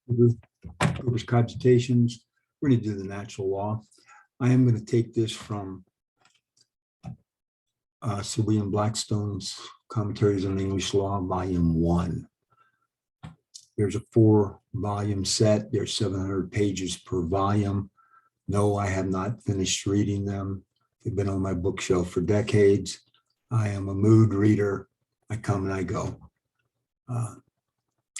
Cooper's Cogitations. We're going to do the natural law. I am going to take this from Sir William Blackstone's Commentaries on English Law, Volume 1. There's a 4-volume set. There's 700 pages per volume. No, I have not finished reading them. They've been on my bookshelf for decades. I am a mood reader. I come and I go.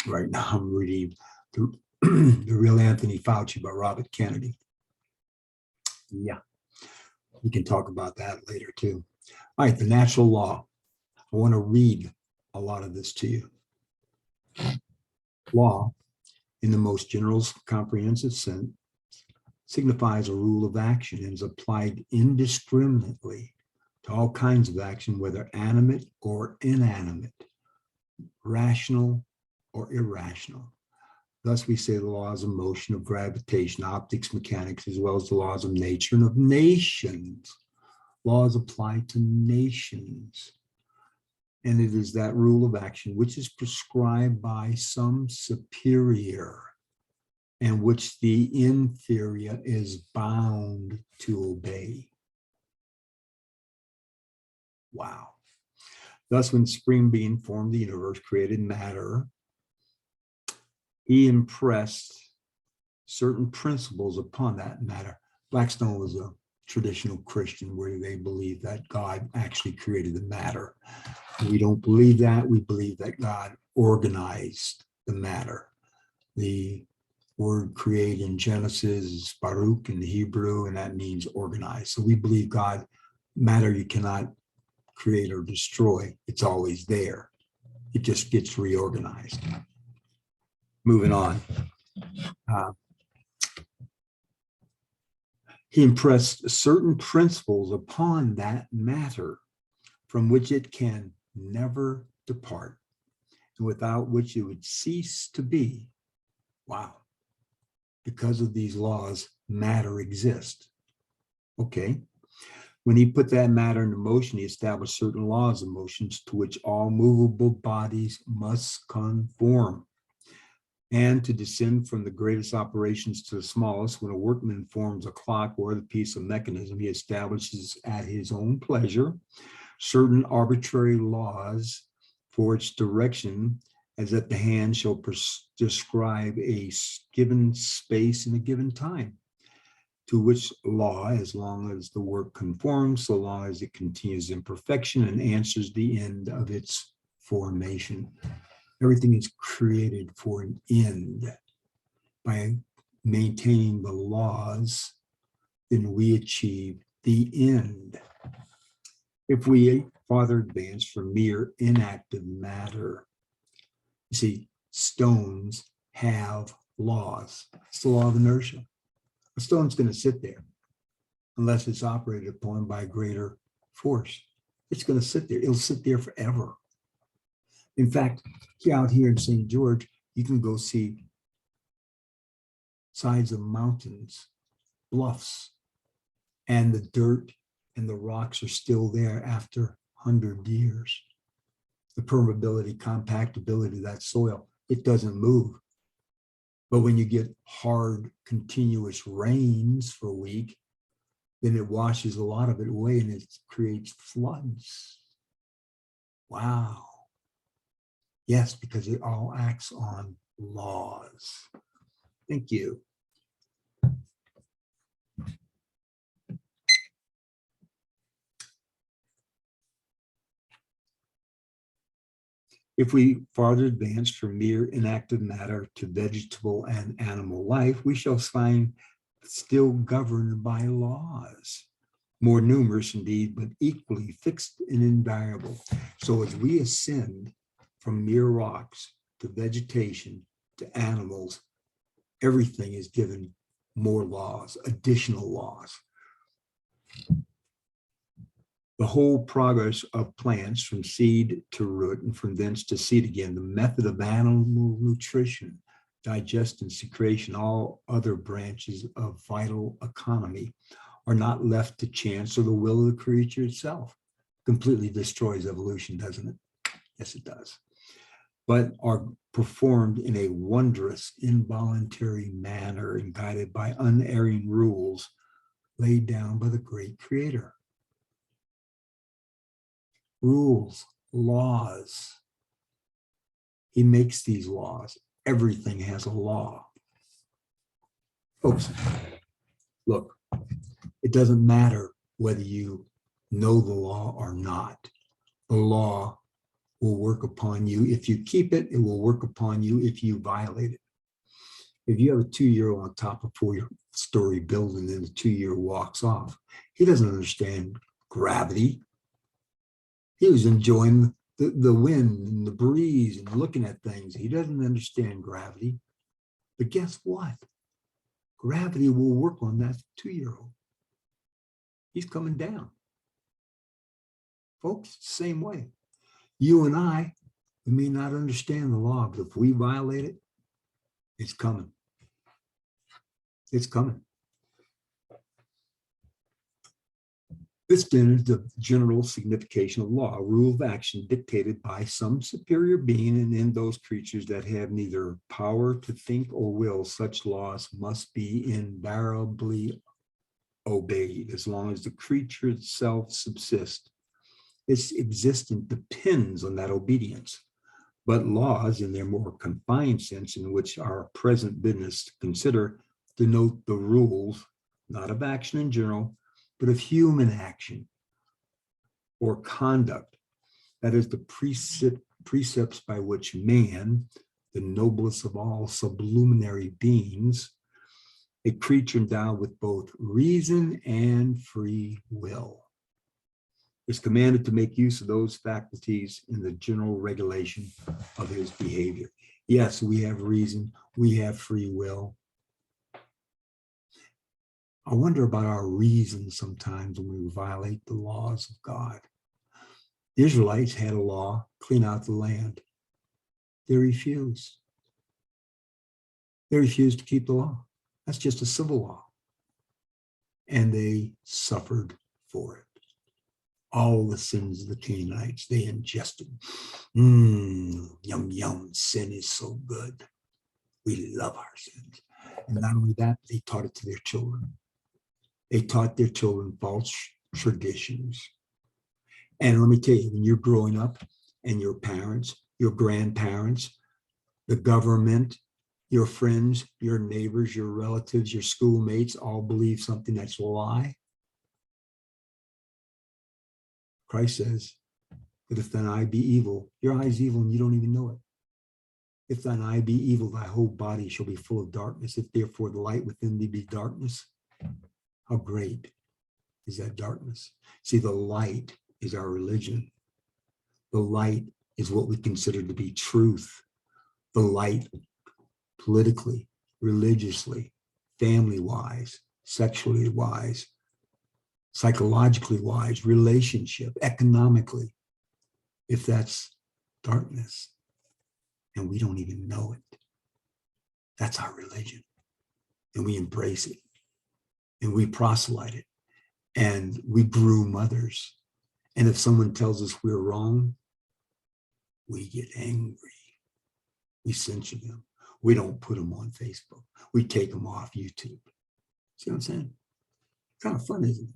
Right now, I'm reading the Real Anthony Fauci by Robert Kennedy. Yeah, we can talk about that later too. All right, the natural law. I want to read a lot of this to you. Law, in the most general, comprehensive sense, signifies a rule of action and is applied indiscriminately to all kinds of action, whether animate or inanimate, rational or irrational. Thus, we say the laws of motion, of gravitation, optics, mechanics, as well as the laws of nature and of nations. Laws apply to nations. And it is that rule of action which is prescribed by some superior and which the inferior is bound to obey. Wow. Thus, when Supreme Being formed the universe, created matter, he impressed certain principles upon that matter. Blackstone was a traditional Christian where they believe that God actually created the matter. We don't believe that. We believe that God organized the matter. The word create in Genesis is Baruch in the Hebrew, and that means organized. So we believe God, matter you cannot create or destroy. It's always there. It just gets reorganized. Moving on. He impressed certain principles upon that matter from which it can never depart, and without which it would cease to be. Wow. Because of these laws, matter exists. Okay. When he put that matter into motion, he established certain laws of motions to which all movable bodies must conform. And to descend from the greatest operations to the smallest, when a workman forms a clock or the piece of mechanism, he establishes at his own pleasure certain arbitrary laws for its direction, as that the hand shall describe a given space in a given time, to which law, as long as the work conforms, so long as it continues in perfection and answers the end of its formation. Everything is created for an end. By maintaining the laws, then we achieve the end. If we farther advance from mere inactive matter, you see, stones have laws. It's the law of inertia. A stone's going to sit there unless it's operated upon by greater force. It's going to sit there. It'll sit there forever. In fact, out here in St. George, you can go see sides of mountains, bluffs, and the dirt and the rocks are still there after 100 years. The permeability, compactability of that soil, it doesn't move. But when you get hard, continuous rains for a week, then it washes a lot of it away and it creates floods. Wow. Yes, because it all acts on laws. Thank you. If we farther advance from mere inactive matter to vegetable and animal life, we shall find still governed by laws, more numerous indeed, but equally fixed and invariable. So as we ascend from mere rocks to vegetation to animals, everything is given more laws, additional laws. The whole progress of plants from seed to root and from thence to seed again, the method of animal nutrition, digestion, secretion, all other branches of vital economy are not left to chance or the will of the creature itself. Completely destroys evolution, doesn't it? Yes, it does. but are performed in a wondrous, involuntary manner and guided by unerring rules laid down by the great Creator. Rules, laws. He makes these laws. Everything has a law. Folks, look, it doesn't matter whether you know the law or not. The law will work upon you. If you keep it, it will work upon you if you violate it. If you have a 2-year-old on top of a 4-story building and the 2-year walks off, he doesn't understand gravity. He was enjoying the wind and the breeze and looking at things. He doesn't understand gravity. But guess what? Gravity will work on that 2-year-old. He's coming down. Folks, same way. You and I, we may not understand the law, but if we violate it, it's coming. It's coming. This then is the general signification of law, a rule of action dictated by some superior being, and in those creatures that have neither power to think or will, such laws must be invariably obeyed as long as the creature itself subsists. Its existence depends on that obedience. But laws, in their more confined sense, in which our present business to consider, denote the rules, not of action in general, but of human action or conduct. That is, the precepts by which man, the noblest of all sublunary beings, a creature endowed with both reason and free will, is commanded to make use of those faculties in the general regulation of his behavior. Yes, we have reason, we have free will. I wonder about our reason sometimes when we violate the laws of God. The Israelites had a law, clean out the land. They refused. They refused to keep the law. That's just a civil law. And they suffered for it. All the sins of the Canaanites, they ingested. Yum, yum, sin is so good. We love our sins. And not only that, they taught it to their children. They taught their children false traditions. And let me tell you, when you're growing up and your parents, your grandparents, the government, your friends, your neighbors, your relatives, your schoolmates all believe something that's a lie, Christ says that if thine eye be evil, your eye is evil and you don't even know it. If thine eye be evil, thy whole body shall be full of darkness. If therefore the light within thee be darkness, how great is that darkness? See, the light is our religion. The light is what we consider to be truth. The light politically, religiously, family-wise, sexually wise, psychologically wise, relationship, economically, if that's darkness and we don't even know it. That's our religion. And we embrace it. And we proselyte it. And we groom others. And if someone tells us we're wrong, we get angry. We censure them. We don't put them on Facebook. We take them off YouTube. See what I'm saying? Kind of fun, isn't it?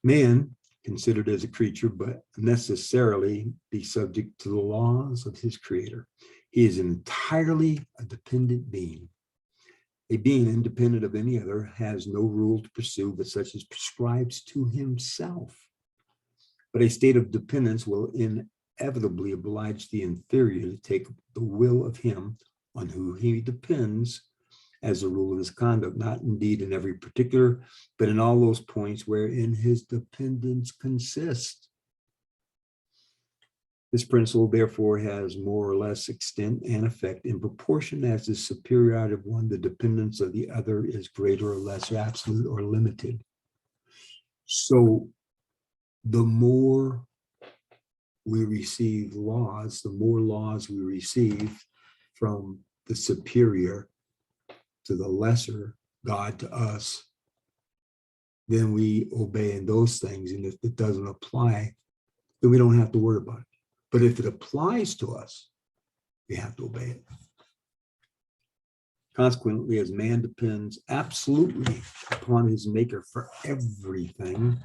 Man, considered as a creature, but necessarily be subject to the laws of his creator. He is entirely a dependent being. A being independent of any other has no rule to pursue but such as prescribes to himself. But a state of dependence will inevitably oblige the inferior to take the will of him on whom he depends as the rule of his conduct, not indeed in every particular, but in all those points wherein his dependence consists. This principle, therefore, has more or less extent and effect in proportion as the superiority of one, the dependence of the other is greater or less absolute or limited. So the more we receive laws, the more laws we receive from the superior to the lesser, God to us, then we obey in those things. And if it doesn't apply, then we don't have to worry about it. But if it applies to us, we have to obey it. Consequently, as man depends absolutely upon his maker for everything,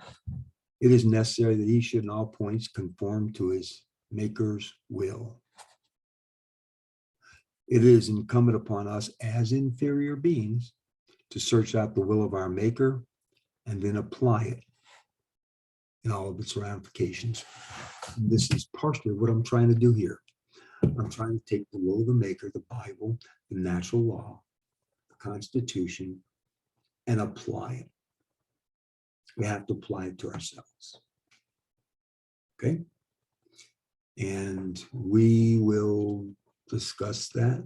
it is necessary that he should in all points conform to his maker's will. It is incumbent upon us as inferior beings to search out the will of our maker and then apply it in all of its ramifications. And this is partially what I'm trying to do here. I'm trying to take the will of the maker, the Bible, the natural law, the Constitution, and apply it. We have to apply it to ourselves. Okay? And we will discuss that